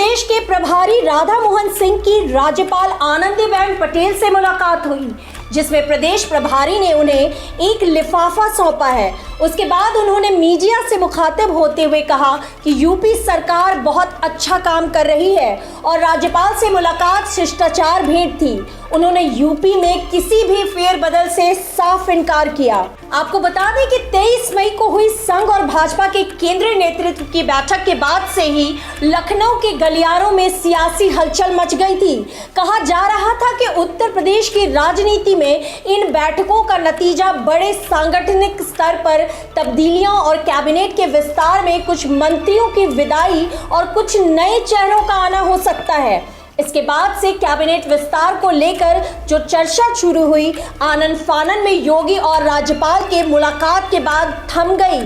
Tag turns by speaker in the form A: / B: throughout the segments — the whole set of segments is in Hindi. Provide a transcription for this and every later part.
A: प्रदेश के प्रभारी राधा मोहन सिंह की राज्यपाल आनंदीबेन पटेल से मुलाकात हुई, जिसमें प्रदेश प्रभारी ने उन्हें एक लिफाफा सौंपा है। उसके बाद उन्होंने मीडिया से मुखातिब होते हुए कहा कि यूपी सरकार बहुत अच्छा काम कर रही है और राज्यपाल से मुलाकात शिष्टाचार भेंट थी। उन्होंने यूपी में किसी भी फेरबदल से साफ इनकार किया। आपको बता दें कि 23 मई को हुई संघ और भाजपा के केंद्रीय नेतृत्व की बैठक के बाद से ही लखनऊ के गलियारों में सियासी हलचल मच गई थी। कहा जा रहा था कि उत्तर प्रदेश की राजनीति में इन बैठकों का नतीजा बड़े सांगठनिक स्तर पर तब्दीलियां और कैबिनेट के विस्तार में कुछ मंत्रियों की विदाई और कुछ नए चेहरों का आना हो सकता है। इसके बाद से कैबिनेट विस्तार को लेकर जो चर्चा शुरू हुई, आनन फानन में योगी और राज्यपाल के मुलाकात के बाद थम गई।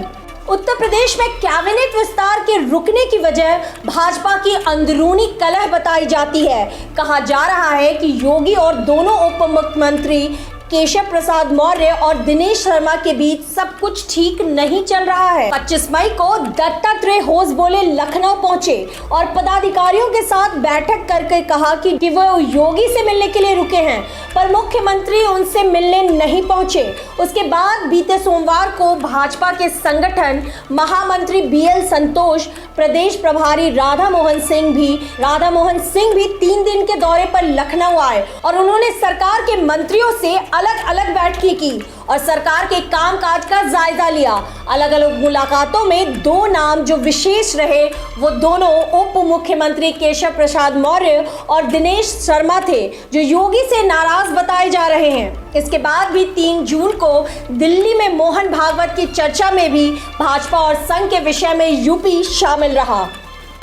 A: उत्तर प्रदेश में कैबिनेट विस्तार के रुकने की वजह भाजपा की अंदरूनी कलह बताई जाती है। कहा जा रहा है कि योगी और दोनों उप मुख्यमंत्री केशव प्रसाद मौर्य और दिनेश शर्मा के बीच सब कुछ ठीक नहीं चल रहा है। 25 मई को दत्तात्रेय होसबोले लखनऊ पहुंचे और पदाधिकारियों के साथ बैठक करके कहा कि वो योगी से मिलने के लिए रुके हैं, पर मुख्यमंत्री उनसे मिलने नहीं पहुंचे। उसके बाद बीते सोमवार को भाजपा के संगठन महामंत्री BL संतोष, प्रदेश प्रभारी राधा मोहन सिंह भी 3 दिन के दौरे पर लखनऊ आए और उन्होंने सरकार के मंत्रियों से अलग अलग बैठकें की और सरकार के कामकाज का जायजा लिया। अलग अलग मुलाकातों में 2 नाम जो विशेष रहे वो दोनों उप मुख्यमंत्री केशव प्रसाद मौर्य और दिनेश शर्मा थे, जो योगी से नाराज बताए जा रहे हैं। इसके बाद भी 3 जून को दिल्ली में मोहन भागवत की चर्चा में भी भाजपा और संघ के विषय में यूपी शामिल रहा।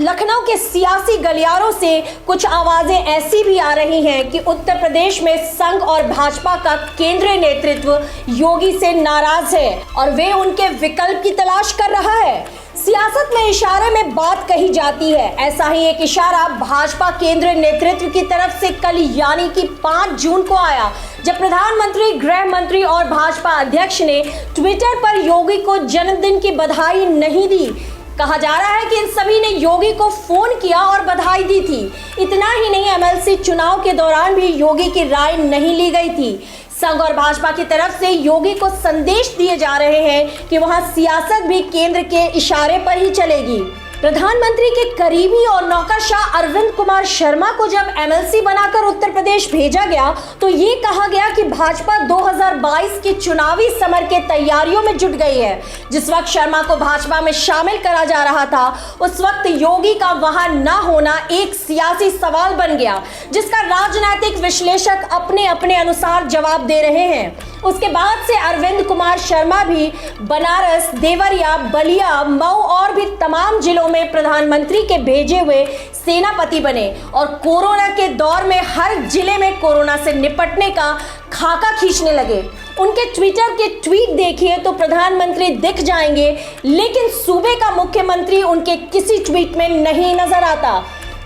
A: लखनऊ के सियासी गलियारों से कुछ आवाजें ऐसी भी आ रही हैं कि उत्तर प्रदेश में संघ और भाजपा का केंद्रीय नेतृत्व योगी से नाराज है और वे उनके विकल्प की तलाश कर रहा है। सियासत में इशारे में बात कही जाती है। ऐसा ही एक इशारा भाजपा केंद्रीय नेतृत्व की तरफ से कल यानी कि 5 जून को आया, जब प्रधानमंत्री, गृह मंत्री और भाजपा अध्यक्ष ने ट्विटर पर योगी को जन्मदिन की बधाई नहीं दी। कहा जा रहा है कि इन सभी ने योगी को फोन किया और बधाई दी थी। इतना ही नहीं, MLC चुनाव के दौरान भी योगी की राय नहीं ली गई थी। संघ और भाजपा की तरफ से योगी को संदेश दिए जा रहे हैं कि वहां सियासत भी केंद्र के इशारे पर ही चलेगी। प्रधानमंत्री के करीबी और नौकरशाह अरविंद कुमार शर्मा को जब MLC बनाकर उत्तर प्रदेश भेजा गया तो ये कहा गया कि भाजपा 2022 की चुनावी समर के तैयारियों में जुट गई है। जिस वक्त शर्मा को भाजपा में शामिल करा जा रहा था, उस वक्त योगी का वहां न होना एक सियासी सवाल बन गया, जिसका राजनीतिक विश्लेषक अपने अपने अनुसार जवाब दे रहे हैं। उसके बाद से अरविंद कुमार शर्मा भी बनारस, देवरिया, बलिया, मऊ और भी तमाम जिलों में प्रधानमंत्री के भेजे हुए सेनापति बने और कोरोना के दौर में हर जिले में कोरोना से निपटने का खाका खींचने लगे। उनके ट्विटर के ट्वीट देखिए तो प्रधानमंत्री दिख जाएंगे, लेकिन सूबे का मुख्यमंत्री उनके किसी ट्वीट में नहीं नजर आता।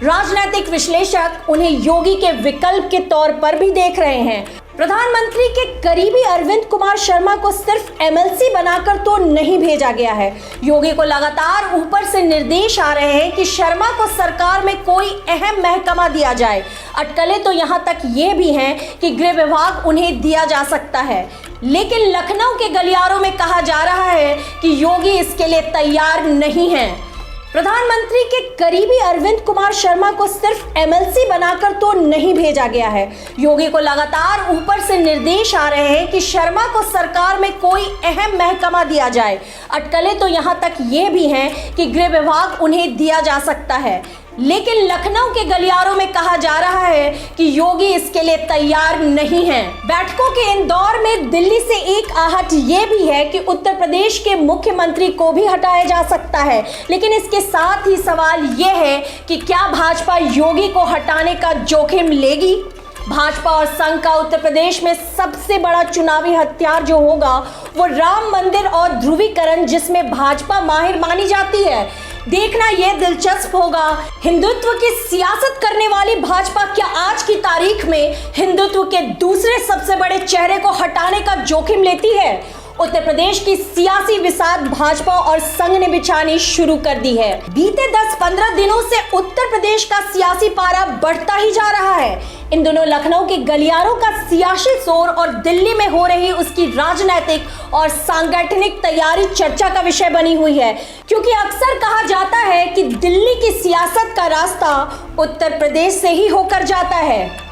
A: राजनीतिक विश्लेषक उन्हें योगी के विकल्प के तौर पर भी देख रहे हैं। प्रधानमंत्री के करीबी अरविंद कुमार शर्मा को सिर्फ MLC बनाकर तो नहीं भेजा गया है। योगी को लगातार ऊपर से निर्देश आ रहे हैं कि शर्मा को सरकार में कोई अहम महकमा दिया जाए। अटकलें तो यहाँ तक ये भी हैं कि गृह विभाग उन्हें दिया जा सकता है, लेकिन लखनऊ के गलियारों में कहा जा रहा है कि योगी इसके लिए तैयार नहीं है। प्रधानमंत्री के करीबी अरविंद कुमार शर्मा को सिर्फ MLC बनाकर तो नहीं भेजा गया है। योगी को लगातार ऊपर से निर्देश आ रहे हैं कि शर्मा को सरकार में कोई अहम महकमा दिया जाए। अटकलें तो यहाँ तक ये भी हैं कि गृह विभाग उन्हें दिया जा सकता है, लेकिन लखनऊ के गलियारों में कहा जा रहा है कि योगी इसके लिए तैयार नहीं है। बैठकों के इन दौर में दिल्ली से एक आहट ये भी है कि उत्तर प्रदेश के मुख्यमंत्री को भी हटाया जा सकता है, लेकिन इसके साथ ही सवाल ये है कि क्या भाजपा योगी को हटाने का जोखिम लेगी? भाजपा और संघ का उत्तर प्रदेश में सबसे बड़ा चुनावी हथियार जो होगा वो राम मंदिर और ध्रुवीकरण, जिसमें भाजपा माहिर मानी जाती है। देखना यह दिलचस्प होगा, हिंदुत्व की सियासत करने वाली भाजपा क्या आज की तारीख में हिंदुत्व के दूसरे सबसे बड़े चेहरे को हटाने का जोखिम लेती है? उत्तर प्रदेश की सियासी विसात भाजपा और संघ ने बिछानी शुरू कर दी है। बीते 10-15 दिनों से उत्तर प्रदेश का सियासी पारा बढ़ता ही जा रहा है। इन दोनों लखनऊ के गलियारों का सियासी शोर और दिल्ली में हो रही उसकी राजनीतिक और सांगठनिक तैयारी चर्चा का विषय बनी हुई है, क्योंकि अक्सर कहा जाता है कि दिल्ली की सियासत का रास्ता उत्तर प्रदेश से ही होकर जाता है।